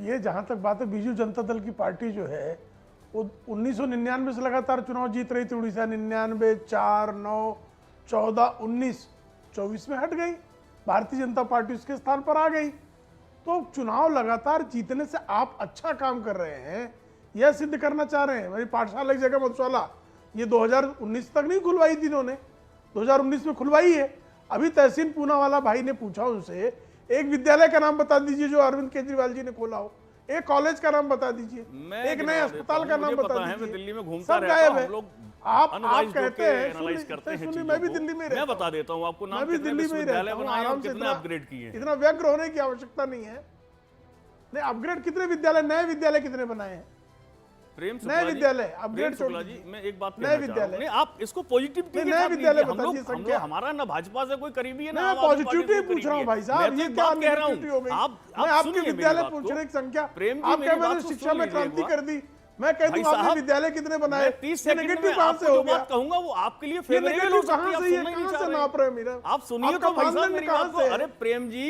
ये जहां तक बात है, बीजू जनता दल की पार्टी जो है वो 1999 से लगातार चुनाव जीत रही थी। उड़ीसा 99, 4, 9, 14, 19, 24 में हट गई। भारतीय जनता पार्टी उसके स्थान पर आ गई। तो चुनाव लगातार जीतने से आप अच्छा काम कर रहे हैं, यह सिद्ध करना चाह रहे हैं। मेरी पाठशाला की जगह मधुशाला ये 2019 तक नहीं खुलवाई थी इन्होंने, 2019 में खुलवाई है। अभी तहसीन पूनावाला भाई ने पूछा उनसे, एक विद्यालय का नाम बता दीजिए जो अरविंद केजरीवाल जी ने खोला हो, एक कॉलेज का नाम बता दीजिए, एक नए अस्पताल का नाम बता दीजिए। दिल्ली में घूमता सब रहता गायब हूं, है। हम लोग आप कहते हैं, मैं भी दिल्ली में मैं बता देता हूँ आपको, मैं भी दिल्ली में ही रहता हूँ। आराम से कितने अपग्रेड किए हैं। इतना व्यग्र होने की आवश्यकता नहीं है। नहीं, अपग्रेड कितने विद्यालय, नए विद्यालय कितने बनाए हैं? प्रेम नए विद्यालय अपग्रेड शुक्ला जी, मैं एक बात नए विद्यालय नहीं, आप इसको पॉजिटिविटी नए विद्यालय बताइए संख्या। हमारा ना भाजपा से कोई करीबी है ना, मैं पॉजिटिविटी पूछ रहा हूँ भाई साहब, ये क्या कह रहा हूँ। मैं आपके विद्यालय पूछ रहे संख्या, आप कह रहे शिक्षा में क्रांति कर दी, मैं कह दूं आपने विद्यालय कितने बनाए? 30 सेकंड नेगेटिव कहां से हो गया? कहूंगा वो आपके लिए फेवरेबल हो सकती है, कहां से ये, कहां से नाप रहे हो मेरा? आप सुनिए तो भाई साहब मेरी बात को। अरे प्रेम जी,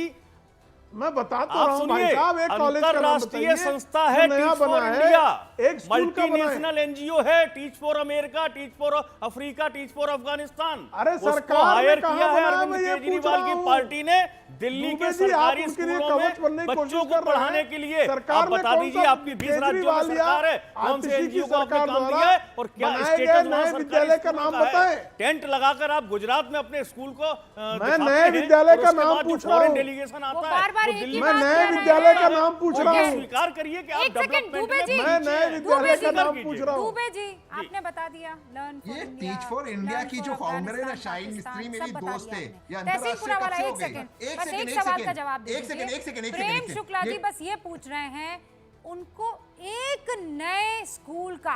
मैं बता तो रहा हूं भाई साहब, एक कॉलेज का नाम अंतरराष्ट्रीय संस्था है टीच फॉर इंडिया, एक स्कूल का मल्टीनेशनल एनजीओ है, teach for America, teach for Africa, teach for Afghanistan. अरे उसको हायर किया है अरविंद केजरीवाल की पार्टी ने दिल्ली के सरकारी स्कूलों में बच्चों को पढ़ाने के लिए। आप बता दीजिए, आपकी 20 राज्यों में सरकार है, कौन से एनजीओ को आपने काम दिया है और क्या स्टेटस वहां विद्यालय का नाम बताएं। टेंट लगाकर आप गुजरात में अपने स्कूल को मैं नए विद्यालय का नाम पूछ रहा हूं। डेलीगेशन आता है, मैं नए विद्यालय का नाम पूछ रहा हूँ। स्वीकार करिए कि आप डेवलपमेंट में मैं नए विद्यालय का नाम पूछ रहा हूँ। दुबे जी, आपने बता दिया लर्न फॉर ये इंडिया, टीच फॉर इंडिया की जो फाउंडर है ना, शाहीन मिस्त्री, मेरी दोस्त है। ये अंतरराष्ट्रीय कब से हो गई? एक सवाल का जवाब दीजिए। प्रेम शुक्ला जी बस ये पूछ रहे हैं, उनको एक नए स्कूल का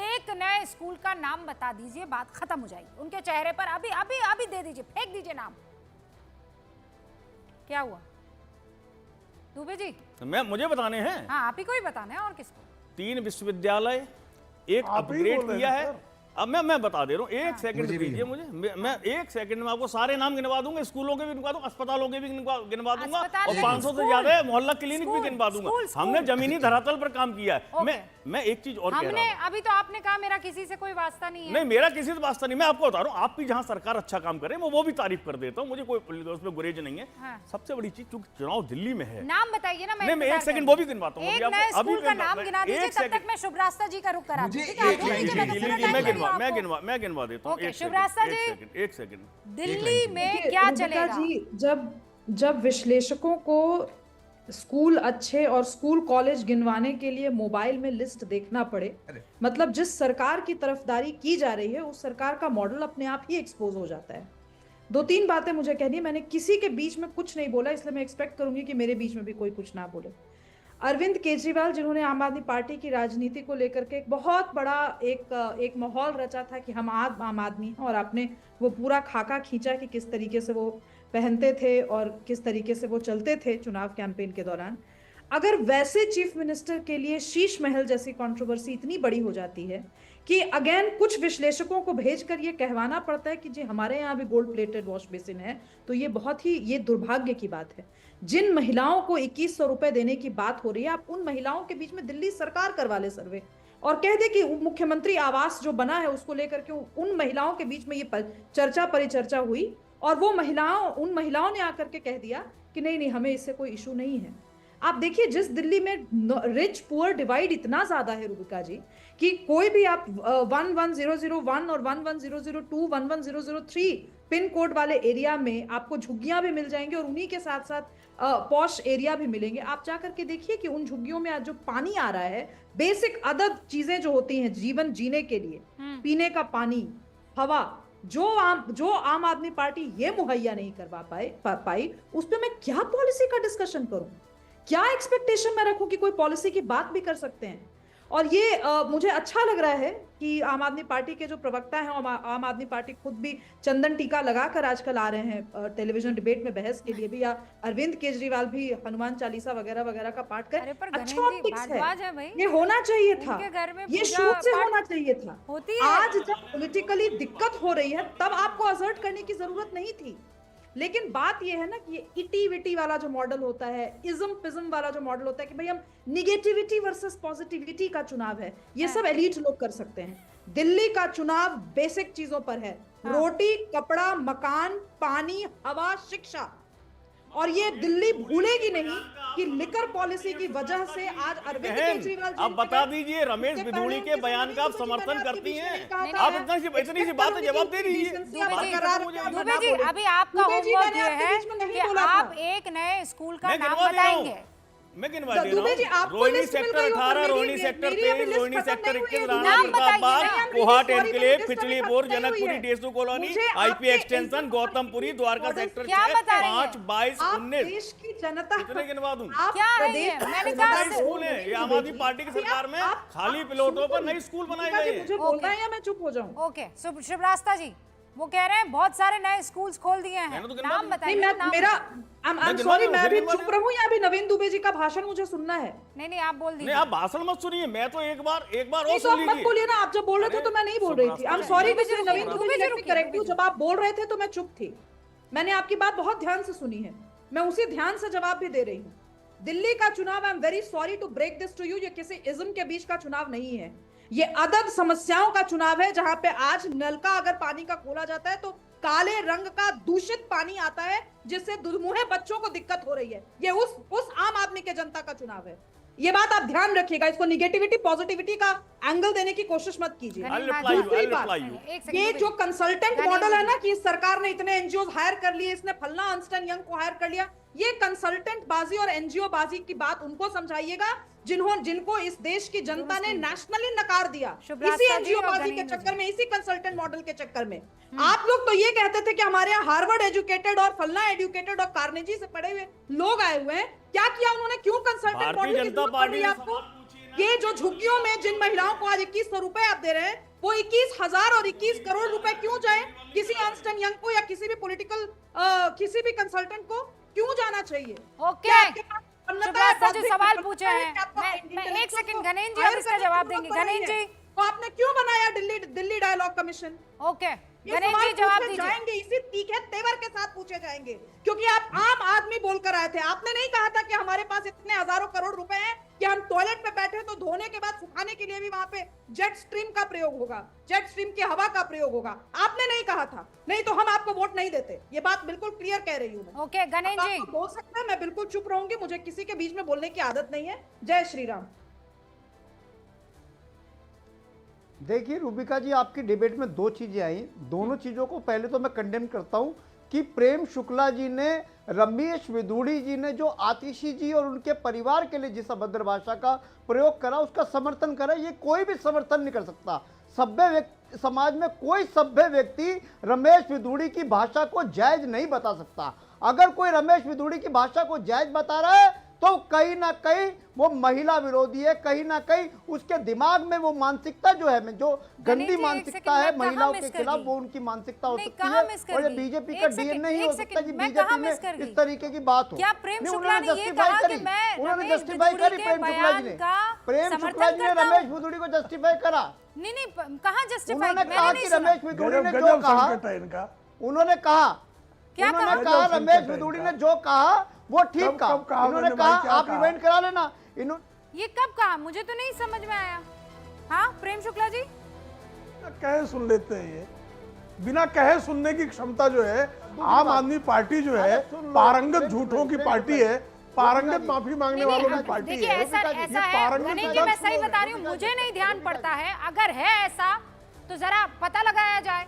एक नए स्कूल का नाम बता दीजिए, बात खत्म हो जाएगी। उनके चेहरे पर अभी अभी अभी दे दीजिए, फेंक दीजिए नाम। क्या हुआ दुबे जी? मुझे बताने हैं। हाँ, आप ही को ही बताना है, और किसको? 3 विश्वविद्यालय, एक अपग्रेड किया है। अब मैं बता दे रहा हूँ, एक सेकंड दीजिए मुझे। मैं 1 सेकंड में आपको सारे नाम गिनवा दूंगा, स्कूलों के भी गिनवा दूंगा, अस्पतालों के भी गिनवा दूंगा, और 500 से ज्यादा मोहल्ला क्लिनिक भी गिनवा दूंगा। हमने जमीनी धरातल पर काम किया है। मैं एक चीज और कह रहा हूं, अभी तो आपने कहा मेरा किसी से कोई वास्ता नहीं है। नहीं, मेरा किसी से वास्ता नहीं, मैं आपको बता रहा हूँ, आपकी जहां सरकार अच्छा काम करे वो भी तारीफ कर देता हूँ, मुझे कोई उसमें गुरेज नहीं है। हाँ। सबसे बड़ी चीज, चूंकि चुनाव दिल्ली में है, नाम बताइए ना। मैं 1 सेकंड वो भी गिनवाता हूँ। एक नए स्कूल का नाम गिना दीजिए, तब तक मैं शुभरास्ता जी का रुख करा दूं। मैं गिनवा देता हूँ। एक सेकंड। दिल्ली में क्या चलेगा जी? जब विश्लेषकों को स्कूल अच्छे और स्कूल कॉलेज गिनवाने के लिए मोबाइल में लिस्ट देखना पड़े, मतलब जिस सरकार की तरफदारी की जा रही है उस सरकार का मॉडल अपने आप ही एक्सपोज हो जाता है। 2-3 बातें मुझे कहनी है। मैंने किसी के बीच में कुछ नहीं बोला, इसलिए मैं एक्सपेक्ट करूंगी कि मेरे बीच में भी कोई कुछ ना बोले। अरविंद केजरीवाल जिन्होंने आम आदमी पार्टी की राजनीति को लेकर के एक बहुत बड़ा एक माहौल रचा था कि हम आम आदमी हैं, और आपने वो पूरा खाका खींचा कि किस तरीके से वो पहनते थे और किस तरीके से वो चलते थे चुनाव कैंपेन के दौरान। अगर वैसे चीफ मिनिस्टर के लिए शीश महल जैसी कंट्रोवर्सी इतनी बड़ी हो जाती है कि अगेन कुछ विश्लेषकों को भेजकर ये कहवाना पड़ता है कि जी हमारे यहाँ भी गोल्ड प्लेटेड वॉश बेसिन है, तो ये बहुत ही ये दुर्भाग्य की बात है। जिन महिलाओं को 2100 रुपए देने की बात हो रही है, आप उन महिलाओं के बीच में दिल्ली सरकार करवा ले सर्वे और कह दे कि मुख्यमंत्री आवास जो बना है उसको लेकर के उन महिलाओं के बीच में ये चर्चा परिचर्चा हुई, और वो उन महिलाओं ने आकर के कह दिया कि नहीं हमें इससे कोई इशू नहीं है। आप देखिए, जिस दिल्ली में रिच पुअर डिवाइड इतना ज्यादा है रुबिका जी, कि कोई भी आप 11001 और 11002 11003 पिन कोड वाले एरिया में आपको झुग्गियां भी मिल जाएंगे और उन्हीं के साथ साथ पॉश एरिया भी मिलेंगे। आप जाकर के देखिए कि उन झुग्गियों में आज जो पानी आ रहा है, बेसिक अदद चीजें जो होती हैं जीवन जीने के लिए, पीने का पानी, हवा, जो आम आदमी पार्टी ये मुहैया नहीं करवा पाई, उस पर मैं क्या पॉलिसी का डिस्कशन करूं, क्या एक्सपेक्टेशन मैं रखूं कि कोई पॉलिसी की बात भी कर सकते हैं। और ये मुझे अच्छा लग रहा है कि आम आदमी पार्टी के जो प्रवक्ता हैं, आम आदमी पार्टी खुद भी चंदन टीका लगाकर आजकल आ रहे हैं टेलीविजन डिबेट में बहस के लिए भी, या अरविंद केजरीवाल भी हनुमान चालीसा वगैरह वगैरह का पाठ कर। अच्छा ऑप्टिक्स है, ये होना चाहिए था, ये शुरू से होना चाहिए था। आज जब पॉलिटिकली दिक्कत हो रही है तब आपको असर्ट करने की जरूरत नहीं थी। लेकिन बात ये है ना कि ये इटी विटी वाला जो मॉडल होता है, इज्म पिज्म वाला जो मॉडल होता है कि भाई हम निगेटिविटी वर्सेस पॉजिटिविटी का चुनाव है, ये सब एलीट लोग कर सकते हैं। दिल्ली का चुनाव बेसिक चीजों पर है, रोटी, कपड़ा, मकान, पानी, हवा, शिक्षा। और ये दिल्ली भूलेगी नहीं कि लिकर पॉलिसी की वजह से आज अरविंद केजरीवाल आप बता दीजिए, रमेश बिधूड़ी के बयान का आप समर्थन करती हैं? आप इतनी सी बात जवाब दे दीजिए। दुबे जी, अभी आपका होमवर्क ये है कि आप एक नए स्कूल का नाम बताएंगे। मैं गिनवा दे रहा हूँ। Rohini sector 18, Rohini sector 23, Rohini sector 21, Rana Pratapbagh, Kohat enclave, Khichripur, Janakpuri Tesu colony, IP extension, Gautampuri, Dwarka sector 6, 5, 22, 19। देश की जनता कितने गिनवा दूं? क्या है ये? मैंने कहा स्कूल है, ये आम आदमी पार्टी की सरकार में खाली प्लॉटों पर नए स्कूल बनाए गए। मुझे बोलना है या मैं चुप हो जाऊं? ओके, शुभरास्ता जी वो कह रहे हैं बहुत सारे नए स्कूल्स खोल दिए हैं, नाम बताइए। I'm sorry, मैं अभी चुप रहूं या अभी नवीन दुबे जी का भाषण मुझे सुनना है? नहीं आप बोल दीजिए। नहीं, आप भाषण मत सुनिए, मैं तो एक बार और तो सुन आप मत लीजिए। बोलिए ना, आप जब बोल रहे थे तो मैं नहीं बोल रही थी। I'm sorry Naveen Dubey ji, correct हूं, जब आप बोल रहे थे तो मैं चुप थी। मैंने आपकी बात बहुत ध्यान से सुनी है, मैं उसी ध्यान से जवाब भी दे रही हूँ। दिल्ली का चुनाव, I am very sorry to break this to you, ये किसी इज्म के बीच का चुनाव नहीं है, ये अदद समस्याओं का चुनाव है। जहां पे आज नल का अगर पानी का खोला जाता है तो काले रंग का दूषित पानी आता है, जिससे दुधमुहे बच्चों को दिक्कत हो रही है। ये उस आम आदमी के जनता का चुनाव है। ये बात आप ध्यान रखिएगा, इसको निगेटिविटी पॉजिटिविटी का एंगल देने की कोशिश मत कीजिए। दूसरी बात, ये जो कंसल्टेंट मॉडल है ना कि सरकार ने इतने एनजीओ हायर कर लिए, इसने फलना अर्नस्ट यंग को हायर कर लिया, ये कंसल्टेंट बाजी और एनजीओ बाजी की बात उनको समझाइएगा जिनको इस देश की जनता ने नेशनली नकार दिया, इसी एनजीओ बाजी के चक्कर में, इसी कंसल्टेंट मॉडल के चक्कर में। आप लोग तो ये कहते थे कि हमारे यहाँ हार्वर्ड एजुकेटेड और फलना एजुकेटेड और कार्नेजी से पढ़े हुए लोग आए हुए हैं। क्या किया उन्होंने? क्यों कंसल्टेंट मॉडल की जरूरत पड़ रही है आपको? ये जो झुग्गियों में जिन महिलाओं को आज 2100 रुपए आप दे रहे हैं, वो 21,000 और 21 करोड़ रुपए क्यों जाए? किसी अर्नस्ट एंड यंग को या किसी भी पॉलिटिकल किसी भी कंसल्टेंट को क्यों जाना चाहिए? ओके, शुभरास्ता जी सवाल पूछे हैं, मैं एक सेकंड, गणेश जी आप इसका जवाब देंगे। गणेश जी, तो आपने क्यों बनाया Delhi dialogue commission? Okay Ganesh ji जवाब दीजिए। जाएंगे इसी तीखे तेवर के साथ पूछे जाएंगे, क्योंकि आप आम आदमी बोलकर आए थे। आपने नहीं कहा था कि हमारे पास इतने हजारों करोड़ रुपए हैं कि हम टॉयलेट पे बैठे तो धोने के बाद सुखाने के लिए भी वहां पे जेट स्ट्रीम का प्रयोग होगा, जेट स्ट्रीम की हवा का प्रयोग होगा। आपने नहीं कहा था, नहीं तो हम आपको वोट नहीं देते। ये बात बिल्कुल क्लियर कह रही हूँ मैं। ओके गणेश जी बोल सकते हैं, मैं बिल्कुल चुप रहूंगी, मुझे किसी के बीच में बोलने की आदत नहीं है। जय श्री राम। देखिए रूबिका जी, आपकी डिबेट में दो चीजें आई, दोनों चीजों को पहले तो मैं कंडेम करता हूं कि प्रेम शुक्ला जी ने, रमेश विधूड़ी जी ने जो आतिशी जी और उनके परिवार के लिए जिस अभद्र भाषा का प्रयोग करा उसका समर्थन करा, ये कोई भी समर्थन नहीं कर सकता। सभ्य व्यक्ति, समाज में कोई सभ्य व्यक्ति रमेश विधूड़ी की भाषा को जायज नहीं बता सकता। अगर कोई रमेश विधूड़ी की भाषा को जायज बता रहा है तो कहीं ना कहीं वो महिला विरोधी है, कहीं ना कहीं उसके दिमाग में वो मानसिकता जो है, जो गंदी मानसिकता है महिलाओं के खिलाफ, वो उनकी मानसिकता हो सकती है। और ये बीजेपी का डीएनए ही हो सकता है कि बीजेपी में इस तरीके की बात हो। उन्होंने जस्टिफाई करी प्रेम शुक्ला जी ने, प्रेम शुक्ला जी ने रमेश विधूड़ी को जस्टिफाई करा। नहीं कहाँ जस्टिफाई? उन्होंने कहा कि रमेश विधूड़ी ने जो कहा, उन्होंने कहा रमेश विधूड़ी ने जो कहा वो ठीक कहा। इन्होंने कहा आप इवेंट करा लेना। ये कब कहा? मुझे तो नहीं समझ में आया। हाँ प्रेम शुक्ला जी, कहे सुन लेते हैं, ये बिना कहे सुनने की क्षमता जो है आम आदमी पार्टी जो है, पारंगत झूठों की पार्टी है, पारंगत माफी मांगने वालों की पार्टी देखिए है। ऐसा है गणेश जी, मैं सही बता रही हूँ, मुझे नहीं ध्यान पड़ता है। अगर है ऐसा तो जरा पता लगाया जाए।